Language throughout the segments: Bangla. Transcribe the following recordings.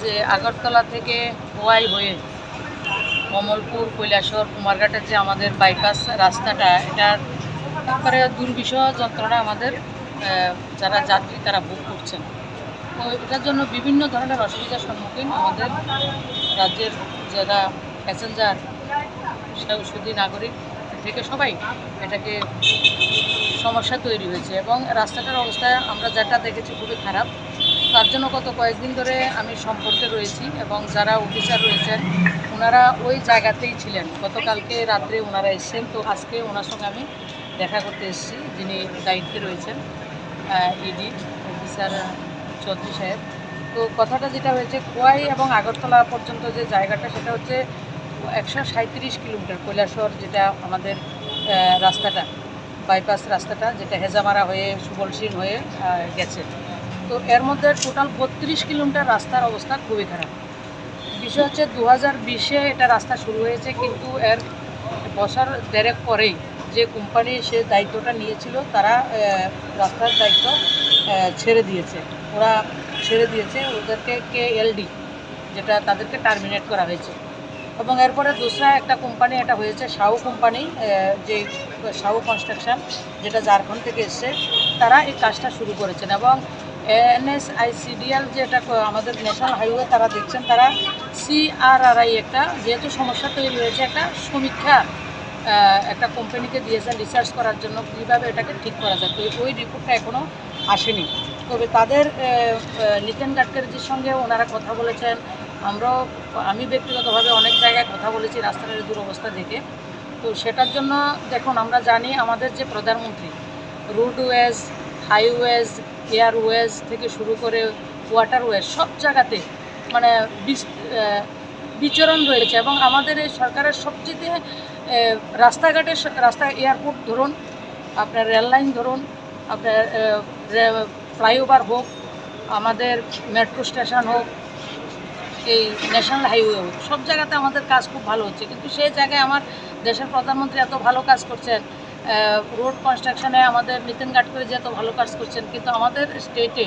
যে আগরতলা থেকে খোয়াই হয়ে কমলপুর, কৈলাসহর, কুমারঘাটের যে আমাদের বাইপাস রাস্তাটা, এটার একবারে দুর্বিষহ যন্ত্রণা আমাদের যারা যাত্রী তারা ভোগ করছেন। তো এটার জন্য বিভিন্ন ধরনের অসুবিধার সম্মুখীন আমাদের রাজ্যের যারা প্যাসেঞ্জার, সুধী নাগরিক থেকে সবাই এটাকে সমস্যা তৈরি হয়েছে এবং রাস্তাটার অবস্থা আমরা যেটা দেখেছি খুবই খারাপ। তার জন্য গত কয়েকদিন ধরে আমি সম্পর্কে রয়েছি এবং যারা অফিসার রয়েছেন ওনারা ওই জায়গাতেই ছিলেন। গতকালকে রাত্রে ওনারা এসেছেন, তো আজকে ওনার সঙ্গে আমি দেখা করতে এসেছি, যিনি দায়িত্বে রয়েছেন ইডি অফিসার চৌধুরী সাহেব। তো কথাটা যেটা হয়েছে, খোয়াই এবং আগরতলা পর্যন্ত যে জায়গাটা সেটা হচ্ছে 137 কিলোমিটার। কৈলাসহর যেটা আমাদের রাস্তাটা, বাইপাস রাস্তাটা যেটা হেজামারা হয়ে সুবলসিং হয়ে গেছে, তো এর মধ্যে টোটাল 32 কিলোমিটার রাস্তার অবস্থা খুবই খারাপ। বিষয় হচ্ছে 2020-এ এটা রাস্তা শুরু হয়েছে, কিন্তু এর বছর দেড়েক পরেই যে কোম্পানি সে দায়িত্বটা নিয়েছিল তারা রাস্তার দায়িত্ব ছেড়ে দিয়েছে। ওরা ছেড়ে দিয়েছে, ওদেরকে KLD যেটা তাদেরকে টার্মিনেট করা হয়েছে। এবং এরপরে দোসরা একটা কোম্পানি এটা হয়েছে, সাউ কোম্পানি, যে সাউ কনস্ট্রাকশন যেটা ঝাড়খণ্ড থেকে এসছে, তারা এই কাজটা শুরু করেছেন। এবং NSICDL যেটা আমাদের ন্যাশনাল হাইওয়ে তারা দেখছেন, তারা CRRI একটা যেহেতু সমস্যা তৈরি হয়েছে, একটা সমীক্ষা একটা কোম্পানিকে দিয়েছেন রিসার্চ করার জন্য কীভাবে এটাকে ঠিক করা যায়। তো ওই রিপোর্টটা এখনও আসেনি। তবে তাদের নিতিন গাডকারিজির সঙ্গে ওনারা কথা বলেছেন। আমি ব্যক্তিগতভাবে অনেক জায়গায় কথা বলেছি রাস্তার দুরবস্থা দেখে। তো সেটার জন্য দেখুন, আমরা জানি আমাদের যে প্রধানমন্ত্রী রোডওয়েজ, হাইওয়েজ, এয়ারওয়েজ থেকে শুরু করে ওয়াটারওয়েজ সব জায়গাতে মানে বিচরণ রয়েছে। এবং আমাদের এই সরকারের সবচেয়ে রাস্তাঘাটের রাস্তা, এয়ারপোর্ট ধরুন, আপনার রেললাইন ধরুন, আপনার ফ্লাইওভার হোক, আমাদের মেট্রো স্টেশন হোক, এই ন্যাশনাল হাইওয়ে হোক, সব জায়গাতে আমাদের কাজ খুব ভালো হচ্ছে। কিন্তু সেই জায়গায় আমার দেশের প্রধানমন্ত্রী এত ভালো কাজ করছেন, রোড কনস্ট্রাকশনে আমাদের নিতিন গাডকারি যে এত ভালো কাজ করছেন, কিন্তু আমাদের স্টেটে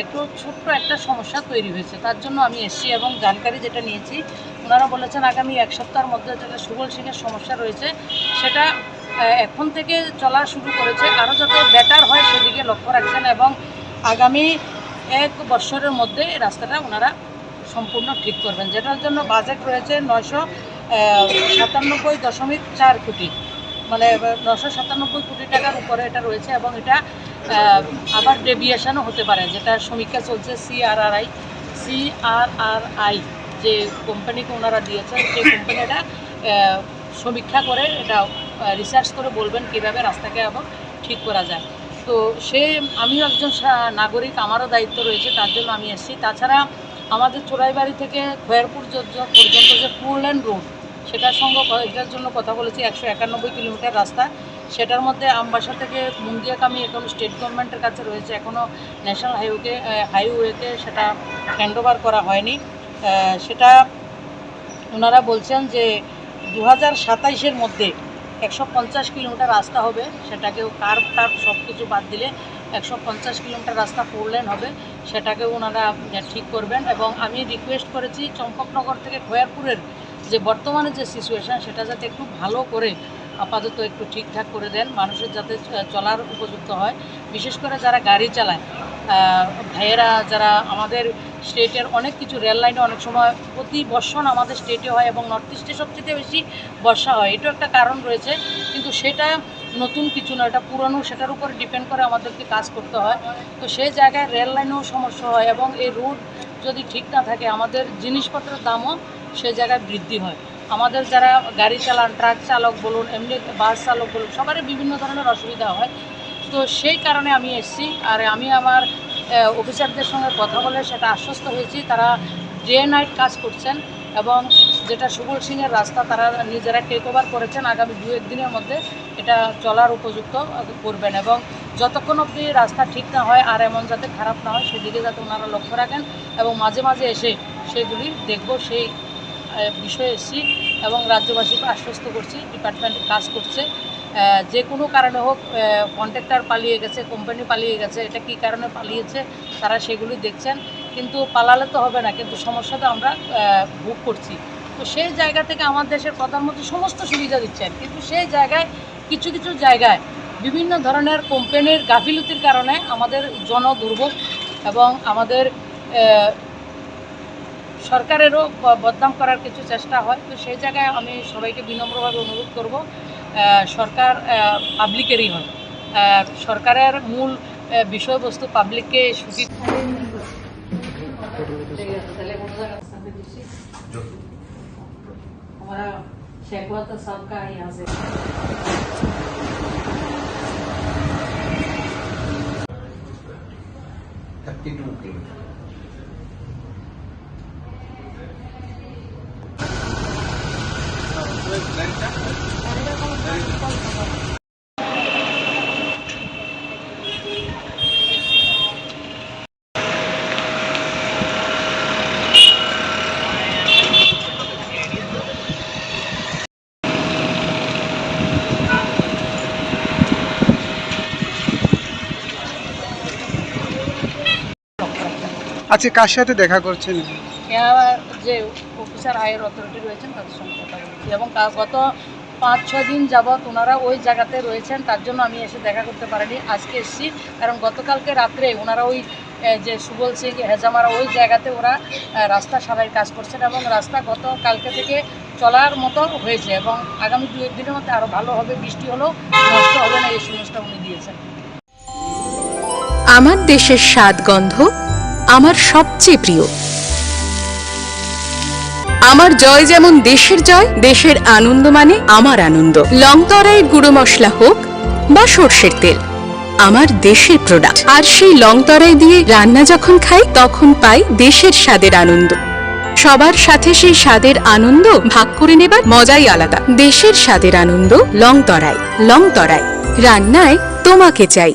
একটু ছোট্ট একটা সমস্যা তৈরি হয়েছে। তার জন্য আমি এসেছি এবং জানকারি যেটা নিয়েছি, ওনারা বলেছেন আগামী এক সপ্তাহের মধ্যে যেটা সুবলসিংয়ের সমস্যা রয়েছে সেটা এখন থেকে চলা শুরু করেছে, আরও যাতে বেটার হয় সেদিকে লক্ষ্য রাখছেন এবং আগামী 1 বছরের মধ্যে রাস্তাটা ওনারা সম্পূর্ণ ঠিক করবেন, যেটার জন্য বাজেট রয়েছে 997.4 কোটি, মানে 997 কোটি টাকার উপরে এটা রয়েছে। এবং এটা আবার ডেভিয়েশনও হতে পারে, যেটা সমীক্ষা চলছে। CRRI যে কোম্পানিকে ওনারা দিয়েছেন, সেই কোম্পানিটা সমীক্ষা করে এটা রিসার্চ করে বলবেন কীভাবে রাস্তাকে আবার ঠিক করা যায়। তো আমিও একজন নাগরিক, আমারও দায়িত্ব রয়েছে, তার জন্য আমি এসেছি। তাছাড়া আমাদের চোরাইবাড়ি থেকে খয়েরপুর পর্যন্ত যে 4 লেন রোড, সেটার জন্য কথা বলেছি। 191 কিলোমিটার রাস্তা, সেটার মধ্যে আমবাসা থেকে মুন্দিয়াকামি এখন স্টেট গভর্নমেন্টের কাছে রয়েছে, এখনও ন্যাশনাল হাইওয়েতে সেটা হ্যান্ডওভার করা হয়নি। সেটা ওনারা বলছেন যে 2027-এর মধ্যে 150 কিলোমিটার রাস্তা হবে, সেটাকেও কার্ভ সব কিছু বাদ দিলে 150 কিলোমিটার রাস্তা 4 লেন হবে, সেটাকেও ওনারা ঠিক করবেন। এবং আমি রিকোয়েস্ট করেছি চম্পকনগর থেকে খয়েরপুরের যে বর্তমানে যে সিচুয়েশান, সেটা যাতে একটু ভালো করে আপাতত একটু ঠিকঠাক করে দেন, মানুষের যাতে চলার উপযুক্ত হয়। বিশেষ করে যারা গাড়ি চালায় ভাইয়েরা, যারা আমাদের স্টেটের অনেক কিছু রেল লাইনে অনেক সময় প্রতি বর্ষণ আমাদের স্টেটে হয় এবং নর্থ ইস্টে সবচেয়ে বেশি বর্ষা হয়, এটাও একটা কারণ রয়েছে। কিন্তু সেটা নতুন কিছু নয়, এটা পুরনো, সেটার উপর ডিপেন্ড করে আমাদেরকে কাজ করতে হয়। তো সেই জায়গায় রেল লাইনেও সমস্যা হয় এবং এই রুট যদি ঠিক না থাকে আমাদের জিনিসপত্রের দামও সেই জায়গায় বৃদ্ধি হয়। আমাদের যারা গাড়ি চালান, ট্রাক চালক বলুন, এমনি বাস চালক বলুন, সবারই বিভিন্ন ধরনের অসুবিধা হয়। তো সেই কারণে আমি এসেছি। আর আমি আমার অফিসারদের সঙ্গে কথা বলে সেটা আশ্বস্ত হয়েছি, তারা ডে নাইট কাজ করছেন এবং যেটা সুবলসিংয়ের রাস্তা তারা নিজেরা টেক ওভার করেছেন, আগামী 2-1 দিনের মধ্যে এটা চলার উপযুক্ত করবেন। এবং যতক্ষণ অবধি রাস্তা ঠিক না হয় আর এমন যাতে খারাপ না হয় সেদিকে যাতে ওনারা লক্ষ্য রাখেন এবং মাঝে মাঝে এসে সেগুলি দেখব, সেই বিষয়ে এসেছি। এবং রাজ্যবাসীকে আশ্বস্ত করছি ডিপার্টমেন্ট কাজ করছে। যে কোনো কারণে হোক, কন্ট্রাক্টর পালিয়ে গেছে, কোম্পানি পালিয়ে গেছে, এটা কী কারণে পালিয়েছে তারা সেগুলি দেখছেন। কিন্তু পালালে তো হবে না, কিন্তু সমস্যাটা আমরা ভোগ করছি। তো সেই জায়গা থেকে আমার দেশের প্রধানমন্ত্রী সমস্ত সুবিধা দিচ্ছেন, কিন্তু সেই জায়গায় কিছু কিছু জায়গায় বিভিন্ন ধরনের কোম্পানির গাফিলতির কারণে আমাদের জনদুর্ভোগ এবং আমাদের সরকারেরও বদনাম করার কিছু চেষ্টা হয়। তো সেই জায়গায় আমি সবাইকে বিনম্রভাবে অনুরোধ করব, সরকার পাবলিকেরই হয়, সরকারের মূল বিষয়বস্তু পাবলিককে সুখী। हमारा शेखवा तो सबका है यहाँ से। আচ্ছা, কার সাথে দেখা করছেন? যে অফিসার হায়ার অথরিটি রয়েছেন তাদের সঙ্গে কথা বলছি, এবং গত 5-6 দিন যাবৎ ওনারা ওই জায়গাতে রয়েছেন, তার জন্য আমি এসে দেখা করতে পারিনি। আজকে এসেছি কারণ গতকালকে রাত্রে ওনারা ওই যে সুবল সিং হেজামারা ওই জায়গাতে ওরা রাস্তা সারাইয়ের কাজ করছেন, এবং রাস্তা গতকালকে থেকে চলার মতো হয়েছে, এবং আগামী 2-1 দিনের মধ্যে আরও ভালো হবে, বৃষ্টি হলেও নষ্ট হবে না, এই সুযোগটা উনি দিয়েছেন। আমার দেশের স্বাদ গন্ধ আমার সবচেয়ে প্রিয়। আমার জয় যেমন দেশের জয়, দেশের আনন্দ মানে আমার আনন্দ। লংতরাইয়ের গুঁড়ো মশলা হোক বা সর্ষের তেল, আমার দেশের প্রোডাক্ট। আর সেই লংতরাই দিয়ে রান্না যখন খাই তখন পাই দেশের স্বাদের আনন্দ। সবার সাথে সেই স্বাদের আনন্দ ভাগ করে নেবার মজাই আলাদা। দেশের স্বাদের আনন্দ লংতরাই। লংতরাই, রান্নায় তোমাকে চাই।